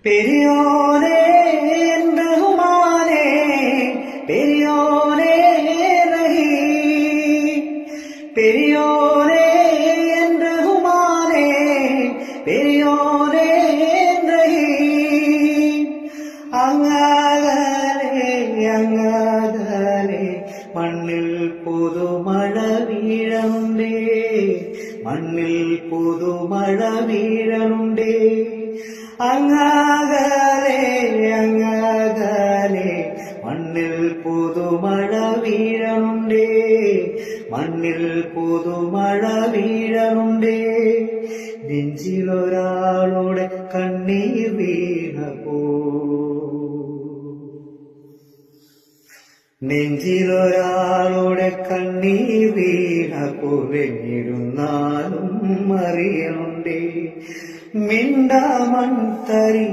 പെരിയോനേ റഹ്മാനേ പെരിയോനേ റഹീം പെരിയോനേ റഹ്മാനേ പെരിയോനേ റഹീം അങ്ങകലെ മണ്ണിൽ പുതുമഴ വീഴണ്ടേ മണ്ണിൽ പുതുമഴ വീഴണ്ടേ അങ്ങകലെ മണ്ണിൽ പുതുമഴ വീഴണ്ടേ മണ്ണിൽ പുതുമഴ വീഴണ്ടേ നെഞ്ചിലൊരാളുടെ കണ്ണീർ വീണപ്പോ നെഞ്ചിലൊരാളുടെ കണ്ണീർ വീണപ്പോ വെഞ്ഞിരുന്നാലും അറിയണ്ടേ മിണ്ടാമൺ തരി